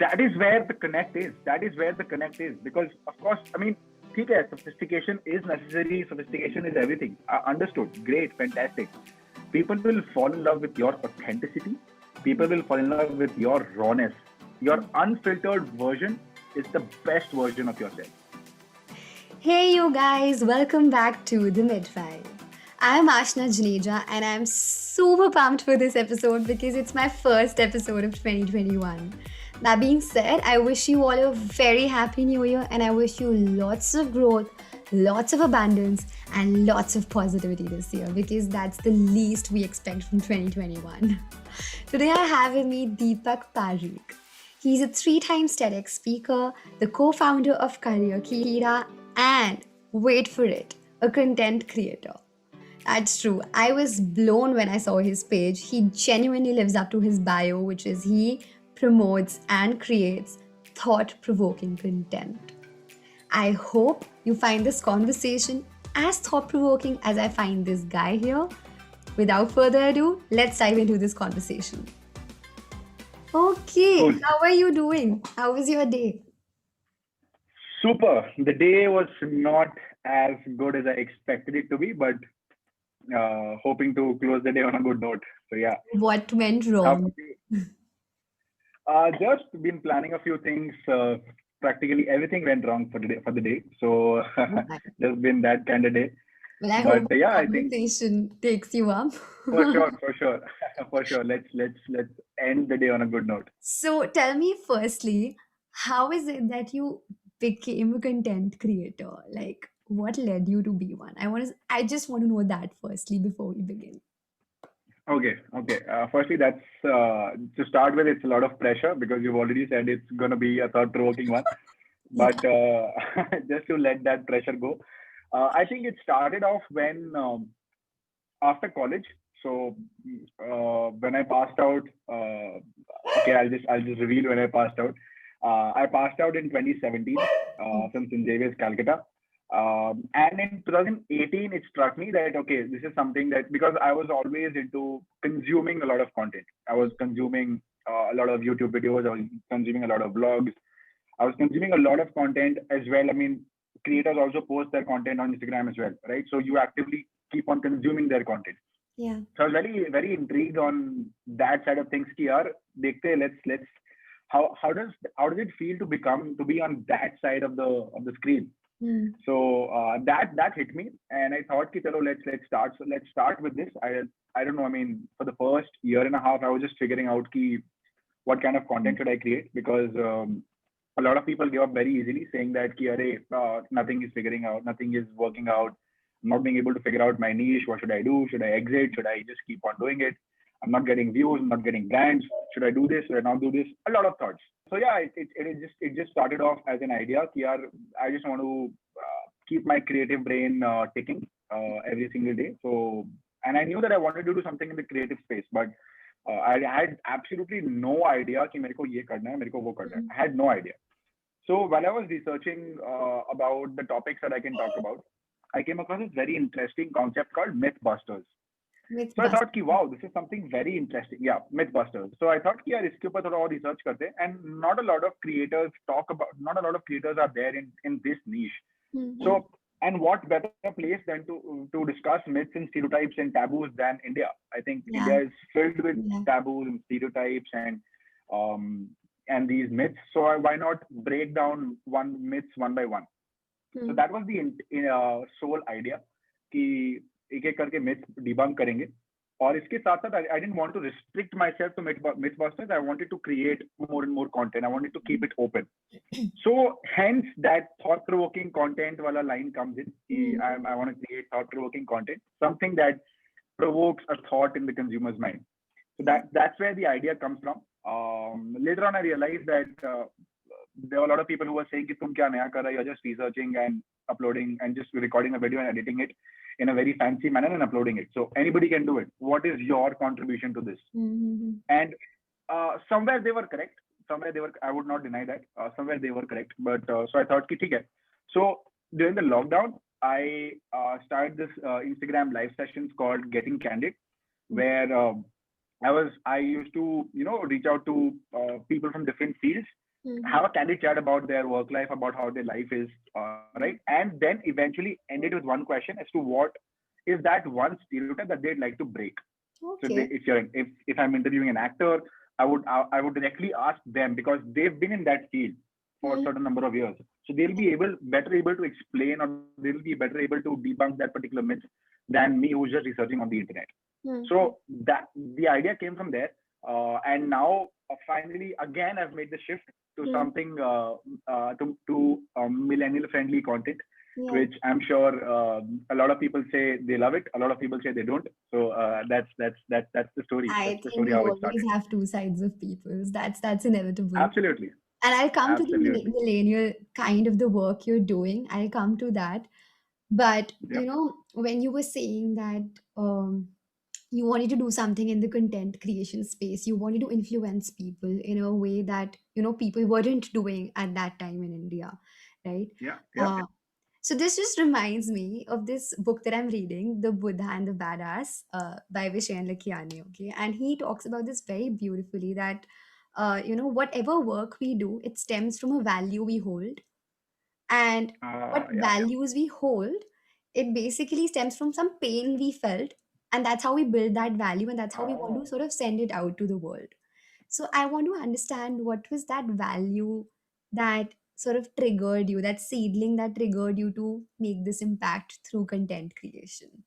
that is where the connect is. That is where the connect is. Because, of course, I mean, okay, sophistication is necessary. Sophistication is everything. Understood. Great. Fantastic. People will fall in love with your authenticity. People will fall in love with your rawness. Your unfiltered version is the best version of yourself. Hey, you guys, welcome back to the Midfive. I'm Ashna Janeja and I'm super pumped for this episode because it's my first episode of 2021. That being said, I wish you all a very happy new year and I wish you lots of growth, lots of abundance, and lots of positivity this year because that's the least we expect from 2021. Today I have with me Deepak Parikh. He's a three-time TEDx speaker, the co-founder of Career Kira, and wait for it, a content creator. That's true. I was blown when I saw his page. He genuinely lives up to his bio, which is he promotes and creates thought provoking content. I hope you find this conversation as thought provoking as I find this guy here. Without further ado, let's dive into this conversation. Okay, Cool. how are you doing? How was your day? Super. The day was not as good as I expected it to be, but hoping to close the day on a good note. So yeah. What went How wrong? about you? Just been planning a few things. Practically everything went wrong for the day. For the day. So Right. just been that kind of day. Well, I But hope yeah, the I think conversation takes you up. for sure, for sure, for sure. Let's end the day on a good note. So tell me firstly, how is it that you became a content creator? Like, what led you to be one? I just want to know that firstly before we begin. Okay, okay. Firstly, that's to start with. It's a lot of pressure because you've already said it's gonna be a thought-provoking one. Yeah. But just to let that pressure go, I think it started off when after college. So when I passed out, okay, I'll just reveal when I passed out. I passed out in 2017 from St. Xavier's, Calcutta. And in 2018, it struck me that okay, this is something that because I was always into consuming a lot of content. I was consuming a lot of YouTube videos. I was consuming a lot of vlogs. I was consuming a lot of content as well. I mean, creators also post their content on Instagram as well, right? So you actively keep on consuming their content. Yeah. So I was very intrigued on that side of things. Ki yaar, dekhte hain, let's how does it feel to be on that side of the screen? Hmm. So that hit me, and I thought, ki, chalo, let's start with this. I don't know. I mean, for the first year and a half, I was just figuring out ki what kind of content should I create because a lot of people give up very easily, saying that ki, Arey, nothing is figuring out, nothing is working out. I'm not being able to figure out my niche. What should I do? Should I exit? Should I just keep on doing it? I'm not getting views. I'm not getting brands. Should I do this? Should I not do this? A lot of thoughts. So yeah, it just started off as an idea. Ki, yaar, I just want to keep my creative brain ticking every single day. So and I knew that I wanted to do something in the creative space, but I had absolutely no idea कि मेरे को ये करना है, मेरे को वो करना है. Hmm. I had no idea. So while I was researching about the topics that I can talk about, I came across this very interesting concept called Mythbusters. With So I bus. thought कि wow, this is something very interesting. Yeah, Mythbusters. So I thought कि यार इसके ऊपर थोड़ा और research करते हैं. And not a lot of creators are there in this niche. Hmm. So, and what better place than to discuss myths and stereotypes and taboos than India? I think Yeah. India is filled with Yeah. taboos and stereotypes and these myths. So why not break down one myths one by one? So Hmm. that was the sole idea कि एक एक करके myths debunk करेंगे. और इसके साथ साथ I didn't want to restrict myself to Mythbusters. I wanted to create more and more content. I wanted to keep it open. So hence that thought-provoking content wala line comes in. Hmm. I want to create thought-provoking content, something that provokes a thought in the consumer's mind. So Yeah. that's where the idea comes from. Later on, I realized that there were a lot of people who were saying, "Ki tum kya naya kar rahe? You're just researching and uploading and just recording a video and editing it in a very fancy manner and uploading it. So anybody can do it. What is your contribution to this?" Hmm. And somewhere they were correct. Somewhere they were. I would not deny that. Somewhere they were correct. But so I thought, ki, theek hai. So during the lockdown, I started this Instagram live sessions called Getting Candid, where I used to reach out to people from different fields Mhm. have a candid chat about their work life, about how their life is, right? Mm. And then eventually end it with one question as to what is that one stereotype that they'd like to break. So Okay. if I'm interviewing an actor, I would directly ask them because they've been in that field for a Mm. certain number of years. So they'll be better able to explain, or they'll be better able to debunk that particular myth than me who's just researching on the internet. Mm. So that the idea came from there, and now finally again I've made the shift to Mm. something to millennial friendly content, Yeah. which I'm sure a lot of people say they love it. A lot of people say they don't. So that's the story. That's I the think story you how it always started. have two sides of peoples. That's inevitable. Absolutely, And I'll come to the absolutely. millennial kind of the work you're doing. I'll come to that. But Yep. when you were saying that you wanted to do something in the content creation space, you wanted to influence people in a way that people weren't doing at that time in India, right? Yeah. Yeah. Uh, so this just reminds me of this book that I'm reading, The Buddha and the Badass, by Vishayan Lakhiani. Okay, and he talks about this very beautifully that whatever work we do, it stems from a value we hold, and what Yeah. values we hold, it basically stems from some pain we felt, and that's how we build that value, and that's how we want to Oh. sort of send it out to the world. So I want to understand, what was that value that sort of triggered you, that seedling that triggered you to make this impact through content creation?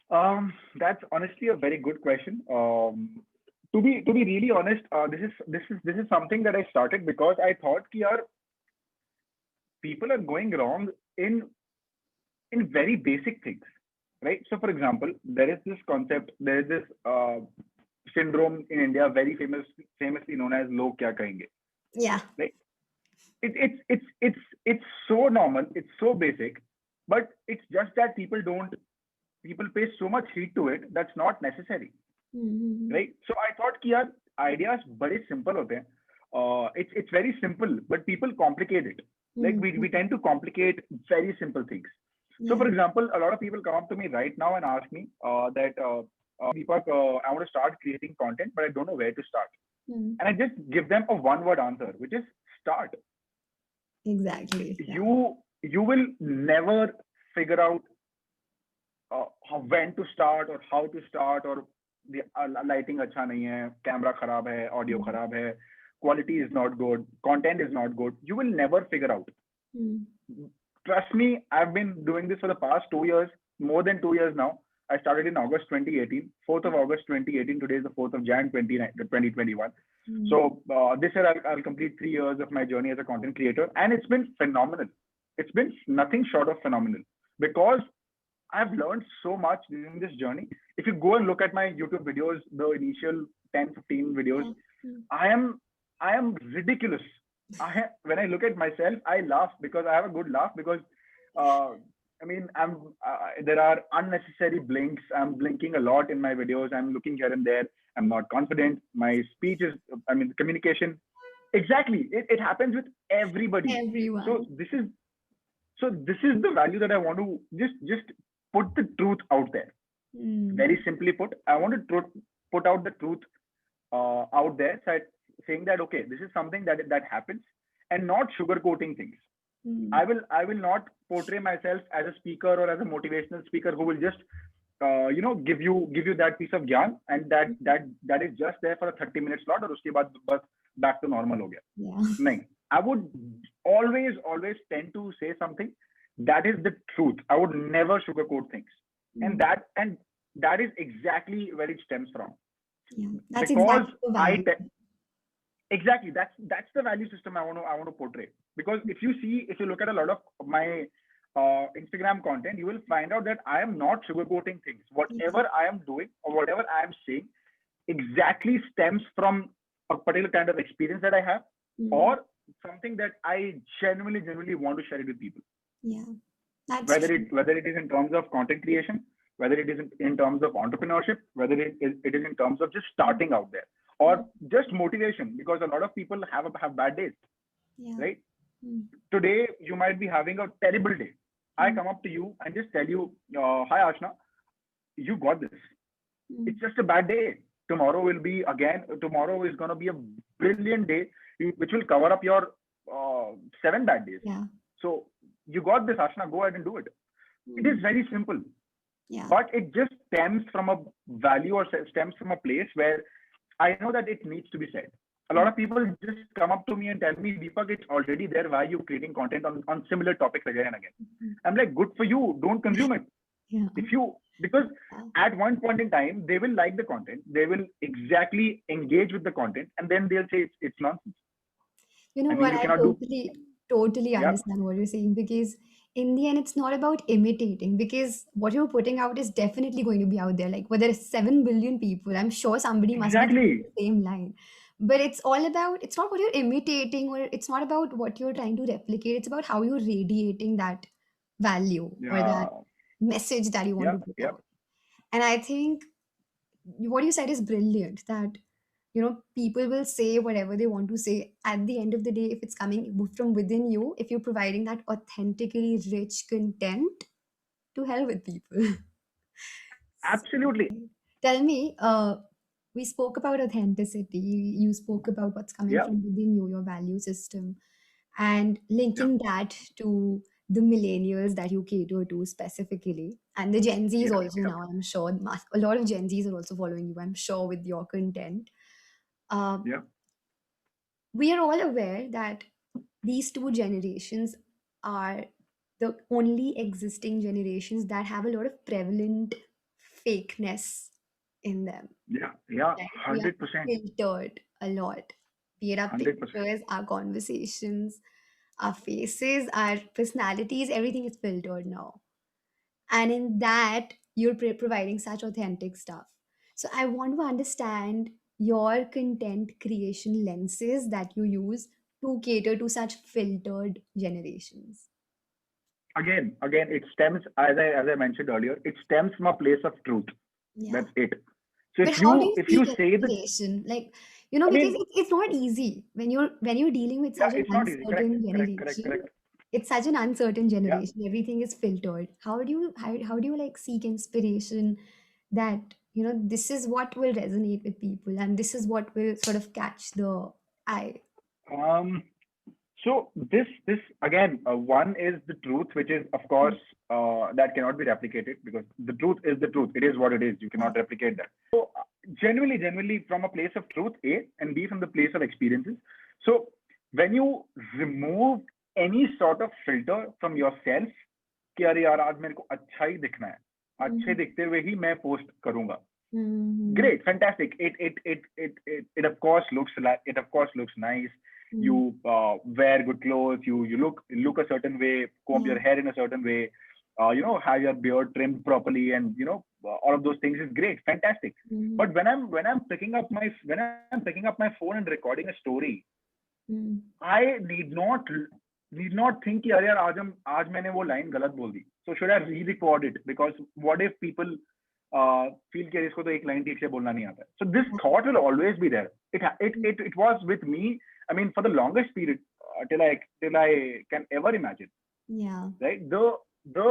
That's honestly a very good question. To be really honest, this is something that I started because I thought कि यार people are going wrong in in very basic things, right? So, for example, there is this concept, there is this syndrome in India, very famously known as "log kya kahenge," Yeah. right? It's so normal, it's so basic, but it's just that people pay so much heed to it that's not necessary, Mm-hmm. right? So I thought कि यार ideas बड़े simple होते हैं. It's very simple, but people complicate it. Like we Mm-hmm. tend to complicate very simple things. So, Yeah. for example, a lot of people come up to me right now and ask me that Deepak, I want to start creating content, but I don't know where to start. Mm. And I just give them a one-word answer, which is start. Exactly. Yeah. You will never figure out when to start or how to start, or the lighting अच्छा नहीं है, camera खराब है, audio Mm. खराब है, quality is not good, content is not good. You will never figure out. Mm. Trust me, I've been doing this for the past 2 years, more than 2 years now. I started in August 2018, 4th of August 2018. Today is the 4th of Jan 2021. Mm. So this year I'll complete 3 years of my journey as a content creator, and it's been phenomenal. It's been nothing short of phenomenal because I've learned so much during this journey. If you go and look at my YouTube videos, the initial 10, 15 videos, Yeah. Mm. I am I am ridiculous. When I look at myself, I laugh because I have a good laugh because uh, I mean there are unnecessary blinks. I'm blinking a lot in my videos. I'm looking here and there. I'm not confident. My speech is, I mean, communication. Exactly. It happens with everybody. So Everyone. this is the value that I want to just put the truth out there. Mm. Very simply put, I want to put out the truth out there, saying that okay, this is something that happens, and not sugarcoating things. Mm. I will not portray myself as a speaker or as a motivational speaker who will just give you that piece of gyan, and that is just there for a 30-minute slot, और उसके बाद बस back to normal हो गया. Yeah. नहीं, I would always tend to say something that is the truth. I would never sugarcoat things, and Mm. that is exactly where it stems from. Yeah. That's Because exactly the I value. exactly that's the value system I want to portray. Because if you look at a lot of my Instagram content, you will find out that I am not sugarcoating things. Yeah. Whatever I am doing or whatever I am saying exactly stems from a particular kind of experience that I have, Mm. or something that I genuinely want to share it with people. Yeah. That's Whether true. it is in terms of content creation, whether it is in terms of entrepreneurship, whether it is in terms of just Mm. starting out there, or just motivation, because a lot of people have bad days, Yeah. right? Mm. Today you might be having a terrible day. I Mm. come up to you and just tell you, hi Ashna, you got this. Mm. It's just a bad day. tomorrow is going to be a brilliant day, which will cover up your 7 bad days. Yeah. So you got this, Ashna, go ahead and do it. It is very simple, Yeah. but it just stems from a value or stems from a place where I know that it needs to be said. A lot of people just come up to me and tell me, Deepak, it's already there. Why are you creating content on similar topics again and again? I'm like, good for you. Don't consume it. Yeah. Because Yeah. at one point in time, they will like the content. They will exactly engage with the content. And then they'll say it's nonsense. You know I mean, what? you I cannot do. totally Yeah, understand what you're saying, because in the end, it's not about imitating, because what you're putting out is definitely going to be out there. Like, whether it's 7 billion people, I'm sure somebody must be thinking exactly. the same line. But it's all about, it's not what you're imitating, or it's not about what you're trying to replicate. It's about how you're radiating that value or that Yeah, message that you want yeah, to put yeah. out. And I think what you said is brilliant, that people will say whatever they want to say. At the end of the day, if it's coming from within you, if you're providing that authentically rich content, to hell with people. Absolutely. Tell me, we spoke about authenticity, you spoke about what's coming Yeah, from within you, your value system, and yeah, linking that to the millennials that you cater to specifically, and the Gen Zs yeah, also. yeah, Now I'm sure a lot of Gen Zs are also following you, I'm sure, with your content. uh, yeah. we are all aware that these two generations are the only existing generations that have a lot of prevalent fakeness in them, Yeah, yeah, right? We are 100%. filtered a lot, be it our 100%. pictures, our conversations, our faces, our personalities, everything is filtered now. And in that, you're providing such authentic stuff. So I want to understand your content creation lenses that you use to cater to such filtered generations. Again, it stems, as I mentioned earlier, it stems from a place of truth. Yeah. That's it. So But how do you if you seek say that, inspiration? Like, I because mean, it's not easy when you're dealing with yeah, such an it's not easy. Correct, uncertain correct, correct, generation. correct. It's such an uncertain Yeah. generation. Everything is filtered. How do you like seek inspiration that, this is what will resonate with people, and this is what will sort of catch the eye. Um. So this again, one is the truth, which is of course that cannot be replicated because the truth is the truth. It is what it is. You Yeah. cannot replicate that. So genuinely from a place of truth, A, and B from the place of experiences. So when you remove any sort of filter from yourself, कि अरे यार आज मेरे को अच्छा ही दिखना है, अच्छे Mhm. दिखते हुए ही मैं पोस्ट करूंगा. Mhm. Great, fantastic. It of course looks nice. You Mhm. wear good clothes. You look a certain way. Comb Yeah. your hair in a certain way. Have your beard trimmed properly, and all of those things is great, fantastic. Mhm. But when I'm picking up my phone and recording a story, Mhm. I need not think कि अरे यार आज मैंने वो line गलत बोल दी. So should I re-record it? Because what if people feel कि इसको तो एक line ठीक से बोलना नहीं आता. So this thought will always be there. It was with me. I mean, for the longest period till I can ever imagine. Yeah. Right? The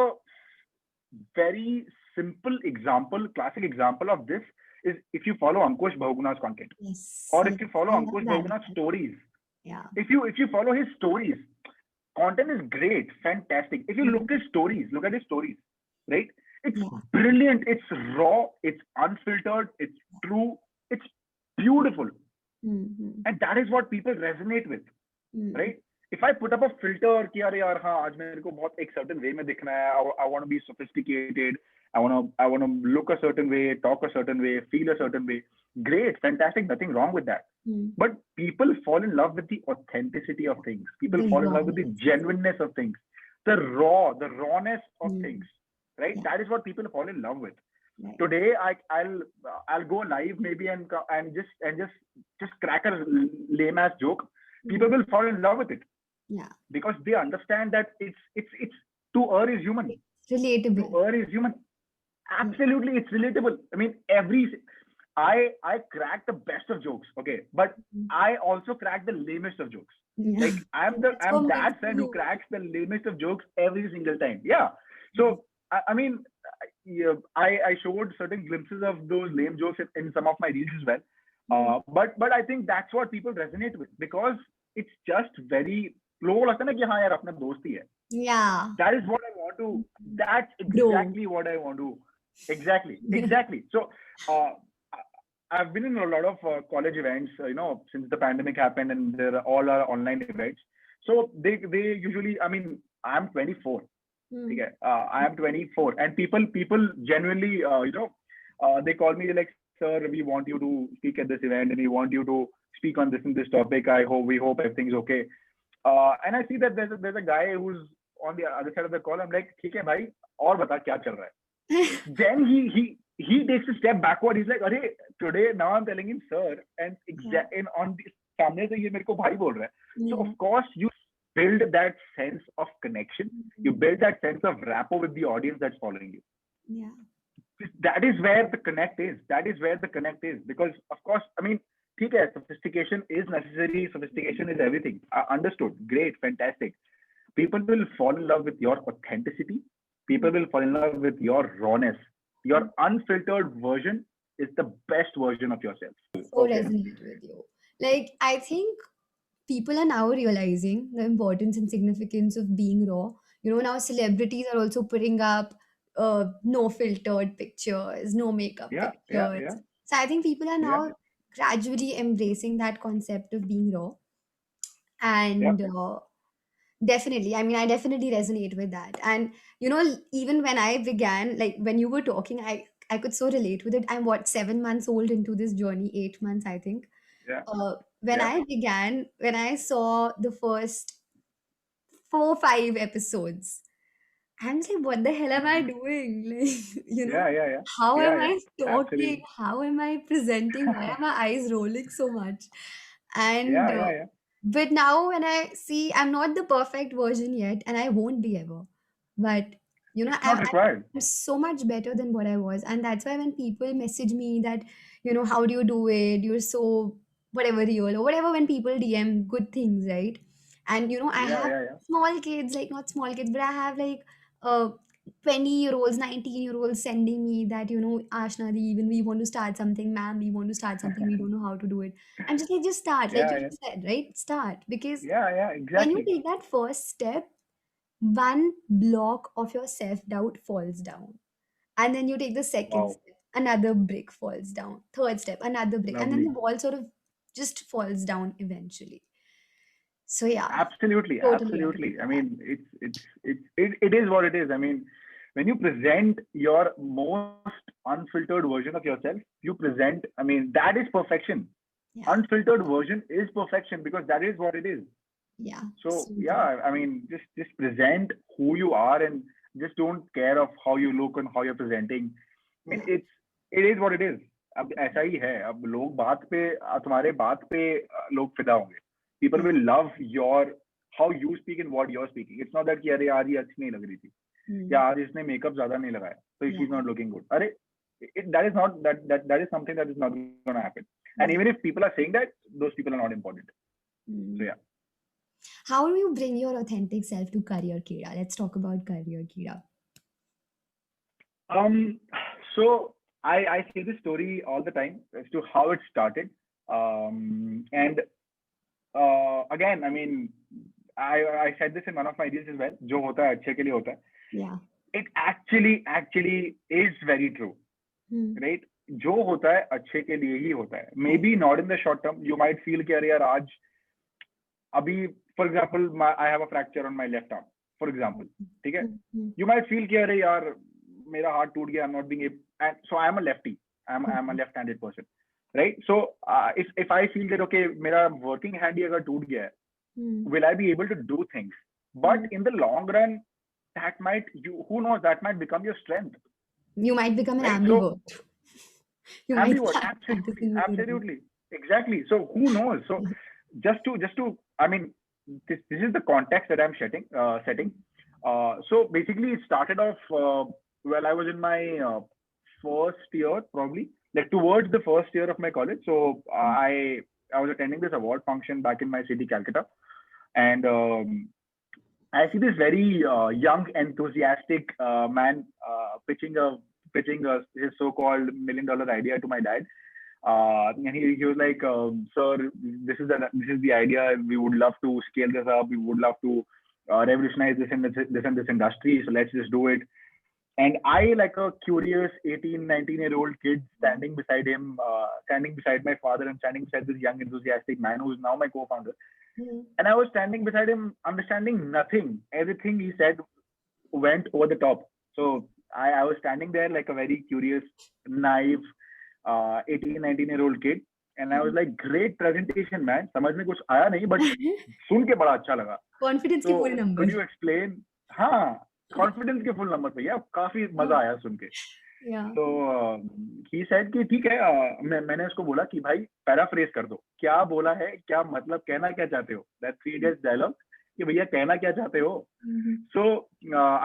very simple example, classic example of this is if you follow Ankush Bahuguna's content, Yes. or Yes. if you follow I Ankush love Bahuguna's that. stories. Yeah. If you follow his stories, content is great, fantastic. If you look at his stories, right? It's Yeah. brilliant. It's raw. It's unfiltered. It's true. It's beautiful, Mhm. and that is what people resonate with, Mhm. right? If I put up a filter कि अरे यार हाँ आज मेरे को बहुत एक certain way में दिखना है, I want to be sophisticated, I want to look a certain way, talk a certain way, feel a certain way. Great, fantastic, nothing wrong with that. Mhm. But people fall in love with the authenticity of things. People The fall in love with the rawness. genuineness of things, the rawness of things, right? Yeah. That is what people fall in love with. Right. Today, I'll go live maybe and just crack a lame ass joke. People will fall in love with it Yeah. because they understand that it's to err is human. To Relatable. err is human. Absolutely, it's relatable. I mean, I crack the best of jokes, okay, but I also crack the lamest of jokes. Yeah. Like I'm That's what that makes friend who you. cracks the lamest of jokes every single time. Yeah. So I mean, yeah, I showed certain glimpses of those lame jokes in some of my reels as well. But I think that's what people resonate with because it's just very लोगों को लगता है ना कि हाँ यार अपना दोस्त ही है. Yeah, That is what I want to. That's bro. exactly what I want to. Exactly. So, uh, I've been in a lot of college events, since the pandemic happened, and they're all are online events. So they usually, I mean, I'm 24. Hmm. Okay, I am 24, and people genuinely, they call me like, sir, we want you to speak at this event, and we want you to speak on this and this topic. We hope everything's okay. And I see that there's a guy who's on the other side of the call. I'm like, ठीक है भाई, और बता क्या चल रहा है. Then he takes a step backward. He's like, अरे today now I'm telling him sir, and and on the सामने से ये मेरे को भाई बोल रहा है. So Yeah. of course you build that sense of connection. You build that sense of rapport with the audience that's following you. Yeah. That is where the connect is. That is where the connect is. Because of course, I mean, ठीक है, sophistication is necessary. Sophistication is everything. Understood. Great. Fantastic. People will fall in love with your authenticity. People will fall in love with your rawness. Your unfiltered version is the best version of yourself. So Okay. resonate with you. Like, I think people are now realizing the importance and significance of being raw. You know, now celebrities are also putting up no filtered pictures, no makeup Yeah. pictures. So I think people are Yeah. now gradually embracing that concept of being raw. Yeah. And definitely, I mean, I definitely resonate with that. And you know, even when I began, like when you were talking, I could so relate with it. I'm what, 7 months old into this journey, 8 months, I think. Yeah. When Yeah. I began, when I saw the first 4, 5 episodes, I'm like, what the hell am I doing? Like, you know, Yeah. Yeah. how am Yeah. Yeah. I talking? Absolutely. How am I presenting? Why are my eyes rolling so much? And Yeah. Yeah. but now when I see, I'm not the perfect version yet, and I won't be ever. But you know, It's not required. I'm so much better than what I was, and that's why when people message me that, you know, how do you do it? You're so whatever real or whatever. When people DM good things, right? And you know, I Yeah. have Yeah. Yeah. small kids, like not small kids, but I have like uh 20-year-olds, 19-year-olds sending me that, you know, Ashna, even we want to start something, ma'am, we want to start something, we don't know how to do it. I'm just like, just start, like Yeah. you Yeah. said, right? Start. Because Yeah. Yeah. when you Exactly. take that first step, one block of your self-doubt falls down. And then you take the second Wow. step, another brick falls down. Third step, another brick. And then the Lovely. ball sort of just falls down eventually. So yeah, Absolutely, totally agree absolutely. I with that. mean, it is what it is. I mean, when you present your most unfiltered version of yourself, you present. I mean, that is perfection. Yeah. Unfiltered version is perfection because that is what it is. Yeah. So So true. yeah, I mean, just present who you are and just don't care of how you look and how you're presenting. I mean, Yeah. it is what it is. अब ऐसा ही है. अब लोग बात पे तुम्हारे बात पे लोग फिदा होंगे. People Yeah. will love your how you speak and what you're speaking. It's not that कि अरे यार ये अच्छी नहीं लग रही थी या आज इसने मेकअप ज्यादा नहीं लगाया so she's Yeah. not looking good. अरे that is not that is something that is not going to happen. And Yeah. even if people are saying that, those people are not important. So yeah. How do you bring your authentic self to Career Kira? Let's talk about Career Kira. Um, so I say this story all the time as to how it started. And again, I mean, I said this in one of my deals as well. जो होता है अच्छे के लिए होता है. Yeah. It actually is very true, right? जो होता है अच्छे के लिए ही होता है. Maybe not in the short term. You might feel कि अरे यार आज अभी, for example, I have a fracture on my left arm. For example, ठीक है? You might feel कि अरे यार मेरा हाथ टूट गया. I'm not being able. And so I am a lefty. I'm a left-handed person, right? So if I feel that okay, मेरा working hand ही अगर टूट गया है, will I be able to do things? But in the long run, that might who knows, that might become your strength. You might become an Right? So ambivert. You might ambivert, start practicing with it. absolutely, exactly. So who knows? So just to I mean, this is the context that I'm setting. So basically, it started off well. I was in my first year, probably like towards the first year of my college. So I was attending this award function back in my city, Calcutta, and I see this very young, enthusiastic man pitching his so-called $1 million idea to my dad. And he was like, "Sir, this is the idea. We would love to scale this up. We would love to revolutionize this industry. So let's just do it." And I, like a curious 18, 19-year-old kid, standing beside him, standing beside my father, and standing beside this young, enthusiastic man who is now my co-founder. Mm. And I was standing beside him, understanding nothing. Everything he said went over the top. So I was standing there like a very curious, naive 18, 19-year-old kid. And I was like, great presentation, man. समझ में कुछ आया नहीं, but सुन के बड़ा अच्छा लगा. Confidence के पूरे So number. could you explain? हाँ, कॉन्फिडेंस के फुल नंबर भैया, काफी मजा आया सुन के. Yeah. तो ही सेड कि ठीक है, मैंने उसको बोला कि भाई पैराफ्रेज कर दो, क्या बोला है, क्या मतलब, कहना क्या चाहते हो. दैट 3 days डायलॉग कि भैया कहना क्या चाहते हो. Mhm. So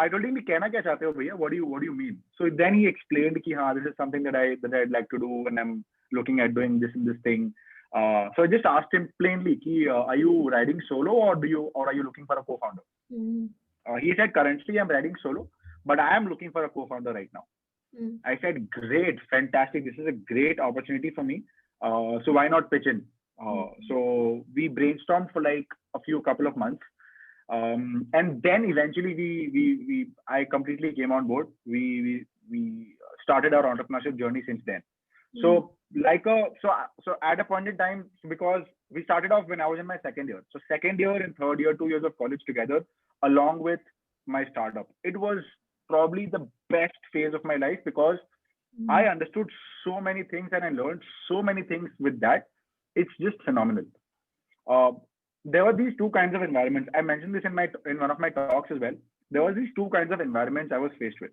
I told him कि कहना क्या चाहते हो भैया, what do you mean. So then he explained कि हाँ, this is something that I'd like to do and I'm looking at doing this thing. So I just asked him plainly कि are you riding solo or are you looking for a co-founder. Mhm. He said currently I'm riding solo, but I am looking for a co-founder right now. Mm. I said, great, fantastic. This is a great opportunity for me. So why not pitch in? So we brainstormed for like a couple of months. And then eventually I completely came on board. We started our entrepreneurship journey since then. So so at a point in time, because we started off when I was in my second year. So second year and third year, 2 years of college together, along with my startup. It was probably the best phase of my life because I understood so many things and I learned so many things with that. It's just phenomenal. There were these two kinds of environments. I mentioned this in one of my talks as well. There were these two kinds of environments I was faced with.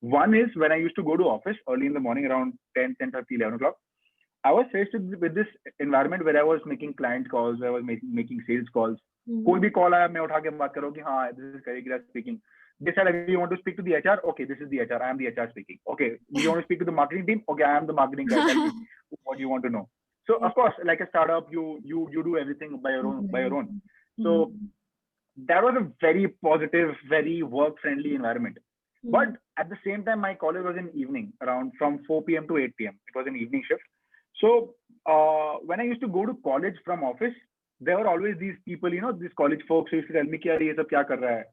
One is when I used to go to office early in the morning around 10:30, 11 o'clock. I was faced with this environment where I was making client calls, I was making sales calls. कोई भी call आया, मैं उठा के बात करूँ कि हाँ, this is Karigira speaking. They said, you want to speak to the HR? Okay, this is the HR. I am the HR speaking. Okay, do you want to speak to the marketing team? Okay, I am the marketing guy. Tell me what do you want to know. So of course, like a startup, you do everything by your own. So that was a very positive, very work-friendly environment. But at the same time, my college was in evening, around from 4 p.m. to 8 p.m. It was an evening shift. So when I used to go to college from office, there were always these people, these college folks who used to tell me कि यार ये सब क्या कर रहा है,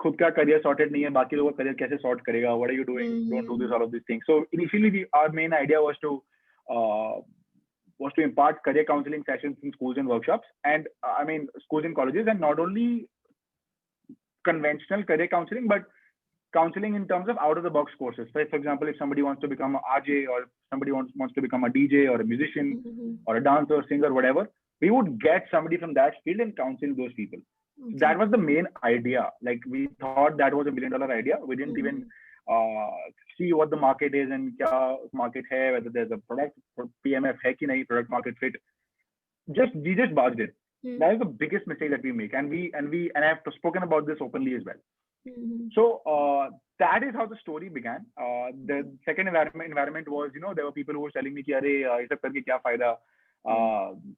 खुद का career sorted नहीं है, बाकी लोगों का career कैसे sort करेगा, what are you doing, don't do this, all of these things. So initially our main idea was to impart career counseling sessions in schools and workshops, and schools and colleges, and not only conventional career counseling, but counseling in terms of out of the box courses. So for example, if somebody wants to become an RJ or somebody wants to become a DJ or a musician or a dancer, singer, whatever, we would get somebody from that field and counsel those people. Okay. That was the main idea. Like we thought that was $1 million idea. We didn't even see what the market is and kya market hai, whether there's a product PMF hai ki nahi, product market fit. We just barged it. That is the biggest mistake that we make, and I have spoken about this openly as well. So that is how the story began. The second environment was, there were people who were telling me कि अरे ये सब करके क्या फायदा,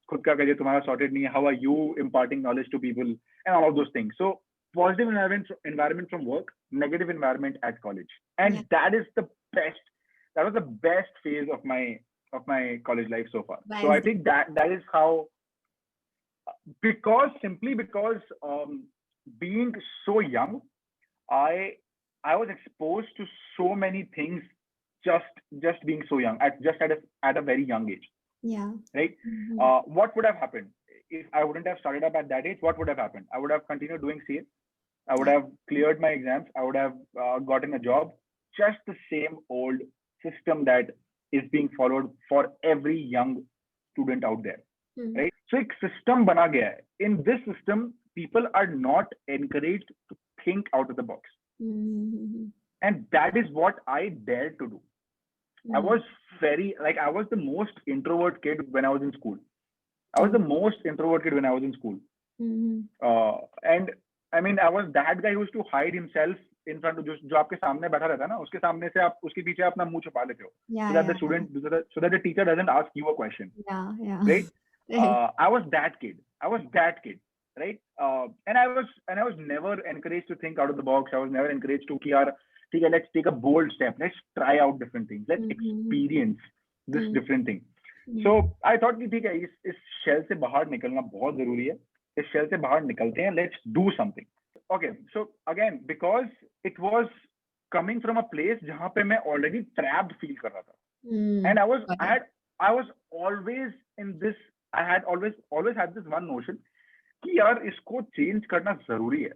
खुद का career तुम्हारा sorted नहीं है, how are you imparting knowledge to people, and all of those things. So positive environment from work, negative environment at college, and that was the best phase of my college life so far. So I think that is how, simply because being so young, I was exposed to so many things just being so young, at a very young age. Yeah. Right. What would have happened if I wouldn't have started up at that age? What would have happened? I would have continued doing sales. I would have cleared my exams. I would have gotten a job. Just the same old system that is being followed for every young student out there. Right. So एक system बना गया है. In this system, people are not encouraged to think out of the box. And that is what I dared to do. I was the most introvert kid when I was in school. And I was that guy who used to hide himself in front of जो आपके सामने बैठा रहता है ना, उसके सामने से आप उसके पीछे अपना मुंह छुपा लेते हो, so that the teacher doesn't ask you a question. Yeah. Right? I was that kid. right? And I was never encouraged to think out of the box. I was never encouraged to कि यार ठीक है, let's take a bold step, let's try out different things, let's Mm-hmm. experience this Mm-hmm. different thing. So I thought कि ठीक है, इस shell से बाहर निकलना बहुत जरूरी है. इस शेल से बाहर निकलते हैं, let's do something. Okay, so again, because it was coming from a place जहाँ पे मैं already trapped feel कर रहा था. And I was always in this, I had always had this one notion कि यार इसको चेंज करना जरूरी है,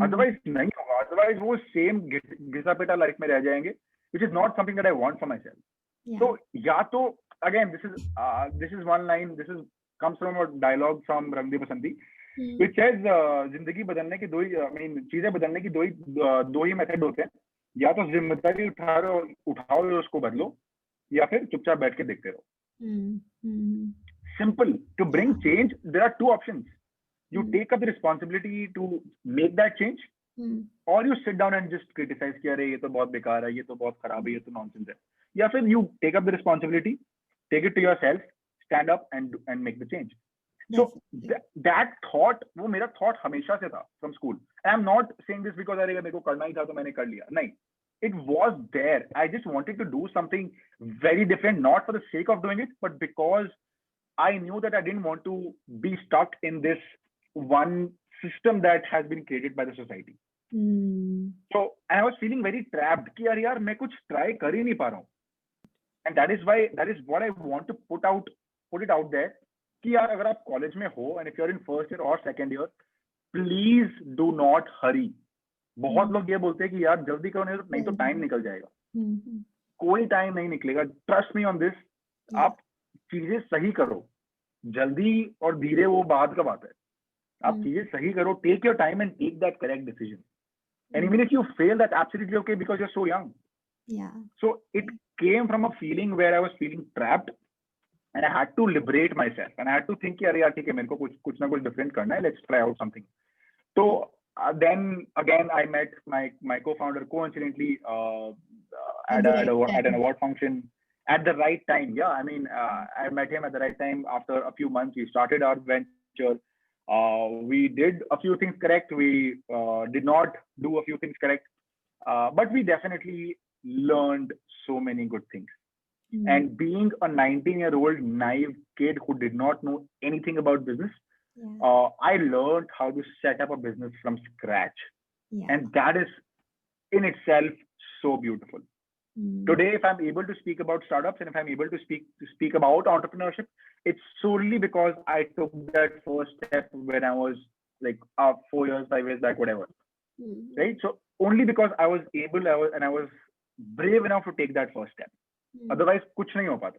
अदरवाइज नहीं होगा, अदरवाइज वो सेम घिसा पिटा लाइफ में रह जाएंगे, which is not something that I want for myself. तो या तो again this is one line, this is comes from a dialogue from Rang De Basanti, which says जिंदगी बदलने की चीजें बदलने की दो ही मेथड होते हैं, या तो जिम्मेदारी उठाओ और उसको बदलो, या फिर चुपचाप बैठ के देखते रहो. Simple. To bring change, there are two options. You take up the responsibility to make that change, or you sit down and just criticize कि अरे ये तो बहुत बेकार है, ये तो बहुत खराब है, ये तो nonsense है. या फिर you take up the responsibility, take it to yourself, stand up and make the change. So that thought, वो मेरा thought हमेशा से था from school. I am not saying this because अरे मेरे को करना ही था तो मैंने कर लिया. नहीं. It was there. I just wanted to do something very different, not for the sake of doing it, but because I knew that I didn't want to be stuck in this one system that has been created by the society. So I was feeling very trapped कि यार मैं कुछ try कर ही नहीं पा रहा हूँ. And that is what I want to put it out there कि यार अगर आप college में हो, and if you're in first year or second year, please do not hurry. बहुत लोग ये बोलते हैं कि यार जल्दी करो नहीं तो टाइम निकल जाएगा. कोई टाइम नहीं निकलेगा. Trust me on this. आप चीजें सही करो. जल्दी और धीरे वो बाद का बात है. आप चीजें सही करो. Take your time and take that correct decision. And even if you fail, that's absolutely okay because you are so young. So it came from a feeling where I was feeling trapped and I had to liberate myself and I had to think कि अरे यार ठीक है, मेरे को कुछ ना कुछ डिफरेंट करना है. Let's try out something. So then again I met my co-founder coincidentally at an award function at the right time. Yeah, I mean I met him at the right time. After a few months we started our venture. We did a few things correct, we did not do a few things correct, but we definitely learned so many good things. And being a 19-year-old naive kid who did not know anything about business, I learned how to set up a business from scratch. And that is in itself so beautiful. Today, if I'm able to speak about startups and if I'm able to speak about entrepreneurship, it's solely because I took that first step when I was like 4 years, 5 years back, whatever. Right? So only because I was brave enough to take that first step. Otherwise, kuch nahi ho pata.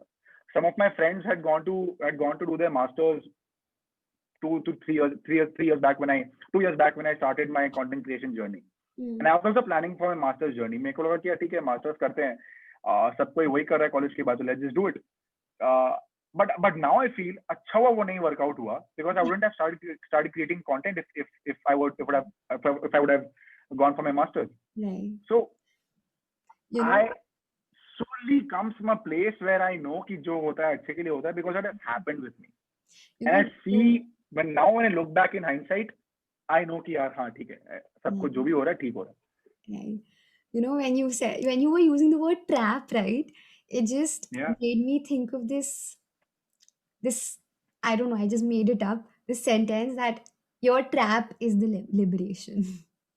Some of my friends had gone to do their masters 2 years back when I started my content creation journey. And I was also planning for my master's journey. मेरे को लगा कि ठीक है masters करते हैं, सब कोई वही कर रहा है कॉलेज के बाद, तो let's just do it. But now I feel अच्छा हुआ वो नहीं वर्कआउट हुआ because I wouldn't have started creating content if I would have gone for my master's. Right. So I solely comes from a place where I know कि जो होता है अच्छे के लिए होता है because it has happened with me. And I see when I look back in hindsight, I know कि यार हाँ ठीक है, सब कुछ जो भी हो रहा है ठीक हो रहा है. Right. When you were using the word trap, right? It just made me think of this, I don't know, I just made it up, this sentence that your trap is the liberation.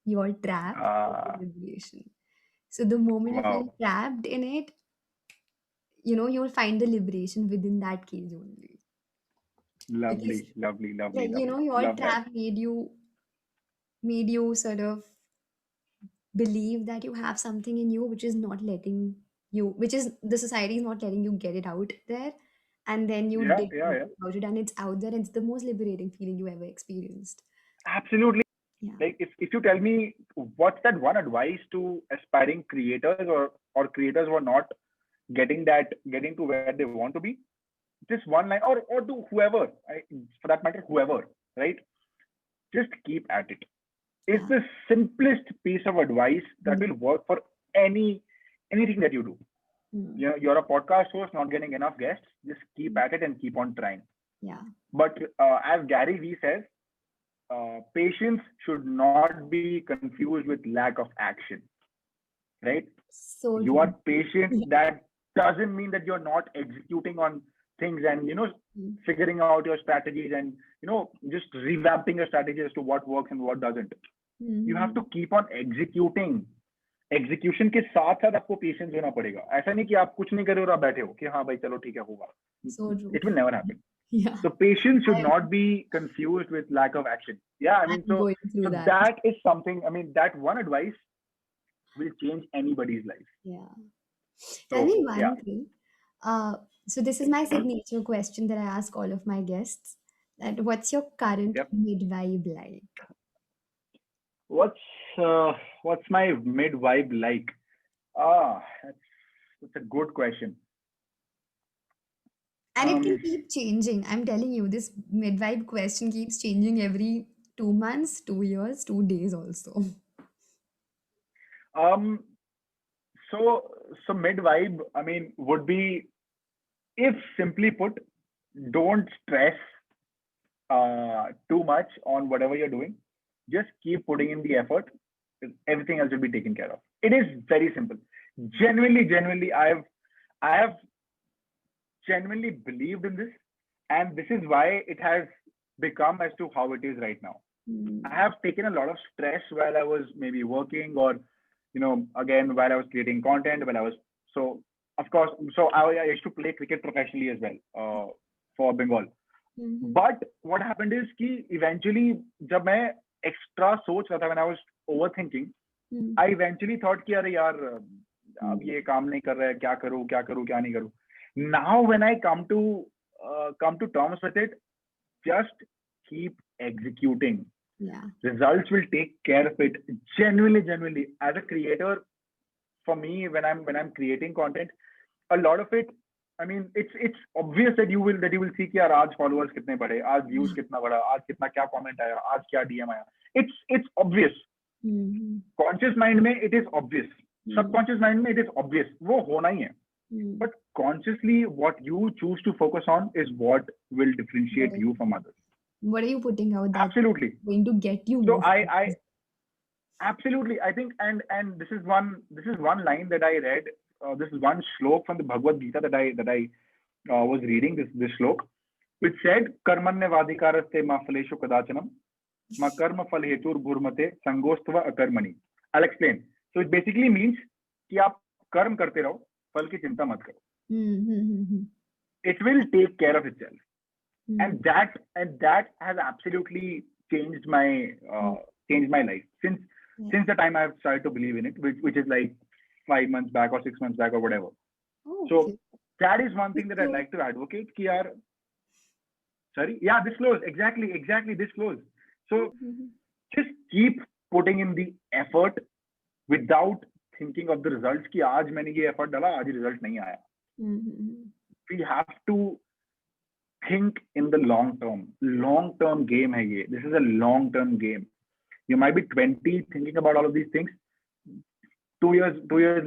Your trap is the liberation. So the moment you feel trapped in it, you'll find the liberation within that cage only. Lovely. Your trap made you sort of believe that you have something in you which is not letting you, which is the society is not letting you get it out there, and then you did about it and it's out there, and it's the most liberating feeling you ever experienced. Absolutely. Like if you tell me what's that one advice to aspiring creators or creators who are not getting to where they want to be, just one line, or to whoever, for that matter, whoever, right? Just keep at it. It's the simplest piece of advice that will work for anything that you do. You're a podcast host, not getting enough guests. Just keep at it and keep on trying. Yeah. But as Gary Vee says, patience should not be confused with lack of action, right? So You true. are patient. That doesn't mean that you're not executing on things and Mm, figuring out your strategies and just revamping your strategy as to what works and what doesn't. You have mm, to keep on executing. Execution के साथ साथ आपको patience होना पड़ेगा. ऐसा नहीं कि आप कुछ नहीं कर रहे हो और आप बैठे हो कि हाँ भाई चलो ठीक है होगा. so true. It will never happen. Yeah, So patience should I'm, not be confused with lack of action. Yeah, I mean, I'm going through so that. that is something. I mean, that one advice will change anybody's life. Yeah. Tell So me yeah, one thing. Uh, so this is my signature question that I ask all of my guests. That what's your current yep. mid vibe like? What's uh, what's my mid vibe like? That's a good question. And it can Um, keep changing. I'm telling you, this mid vibe question keeps changing every 2 months, 2 years, 2 days also. um. So mid vibe. I mean, would be, if simply put, don't stress too much on whatever you're doing. Just keep putting in the effort. Everything else will be taken care of. It is very simple. Genuinely, I have genuinely believed in this, and this is why it has become as to how it is right now. I Mm, have taken a lot of stress while I was maybe working, or again while I was creating content, when I was so of course. So I used to play cricket professionally as well, for Bengal. mhm, But what happened is कि eventually जब मैं extra सोच रहा था, when I was overthinking, mm, I eventually thought कि अरे यार अब mm. ये काम नहीं कर रहा है, क्या नहीं करूँ. Now when I come to terms with it, just keep executing. Yeah. Results will take care of it. Genuinely, as a creator, for me, when I'm creating content, a lot of it, I mean, it's obvious that you will see कि यार आज followers कितने बढ़े, आज views कितना बढ़ा, आज कितना क्या comment आया, आज क्या DM आया. It's obvious. Mhm, Conscious mind में it is obvious. mm, Subconscious mind में it is obvious. वो होना ही है. mm. But consciously, what you choose to focus on is what will What differentiate are you from others. what are you putting out that's Absolutely. going to get you So more I followers? absolutely, I think, and this is one line that I read. This is one slok from the Bhagavad Gita that I was reading, this slok, which said, "Karmanyavadhikaraste ma phaleshu kadachanam, ma karma phal hetur bhurmate sangostva akarmani." I'll explain. So it basically means कि आप कर्म करते रहो, फल की चिंता मत करो. Mm, It will take care of itself. mm, And that has absolutely mm, changed my life since yeah. since the time I've started to believe in it, which is like 5 months back or 6 months back or whatever. Oh, So okay. that is one thing that I'd So, like to advocate. Ki yaar, sorry, yeah, this close, exactly this close. So mhm, just keep putting in the effort without thinking of the results. कि आज मैंने ये effort डाला, आज ये result नहीं आया. mhm, We have to think in the long term. Long term game hai ye. This is a long term game. You might be 20 thinking about all of these things. 2 years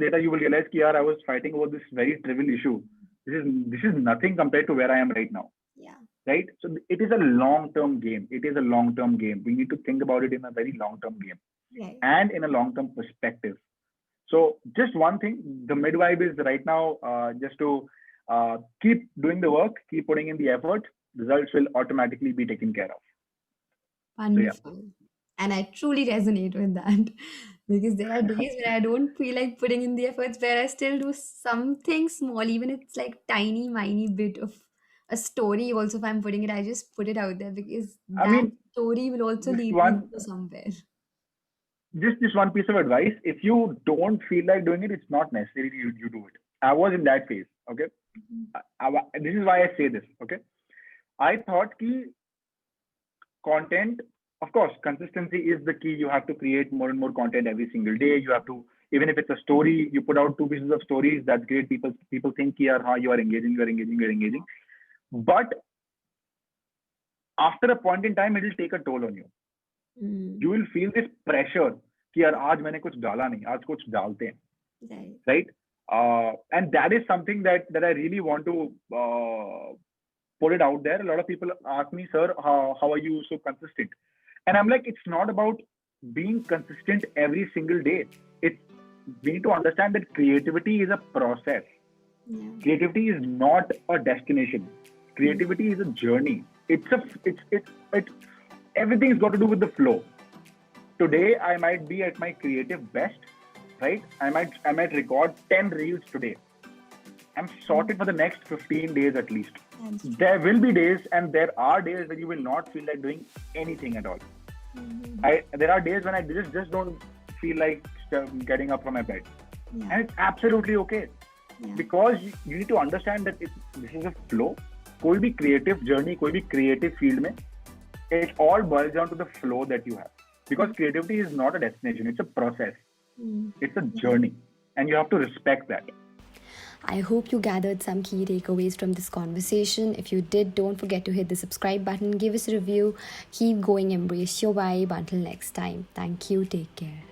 later, you will realize that I was fighting over this very trivial issue. This is nothing compared to where I am right now. yeah, Right? So it is a long-term game. It is a long-term game. We need to think about it in a very long-term game right. and in a long-term perspective. So just one thing, the mid vibe is right now, just to keep doing the work, keep putting in the effort. Results will automatically be taken care of. So yeah. Wonderful. And I truly resonate with that because there are days where I don't feel like putting in the efforts, where I still do something small, even it's like tiny, miny bit of a story. Also, if I'm putting it, I just put it out there because I that mean, story will also just lead me one to somewhere. just one piece of advice. If you don't feel like doing it, it's not necessary you do it. I was in that phase. Okay. Mhm. This is why I say this. Okay. I thought ki content, of course, consistency is the key. You have to create more and more content every single day. You have to, even if it's a story, you put out 2 pieces of stories. That's great. People think ki yaar, you are engaging, you're engaging. But after a point in time, it will take a toll on you. Mm, You will feel this pressure कि यार आज मैंने कुछ डाला नहीं, आज कुछ डालते हैं, right. right? And that is something that I really want to put it out there. A lot of people ask me, sir, how are you so consistent? And I'm like, it's not about being consistent every single day. It's We need to understand that creativity is a process. Yeah. Creativity is not a destination. Creativity is a journey. It's everything's got to do with the flow. Today I might be at my creative best, right? I might record 10 reels today. I'm sorted for the next 15 days at least. That's true. There will be days, and there are days when you will not feel like doing anything at all. There are days when I just don't feel like getting up from my bed, Yeah. and it's absolutely okay, Yeah. because you need to understand that this is a flow. कोई भी creative journey, कोई भी creative field में, it all boils down to the flow that you have. Because creativity is not a destination; it's a process. It's a journey, and you have to respect that. I hope you gathered some key takeaways from this conversation. If you did, don't forget to hit the subscribe button, give us a review, keep going, embrace your vibe. Until next time, thank you, take care.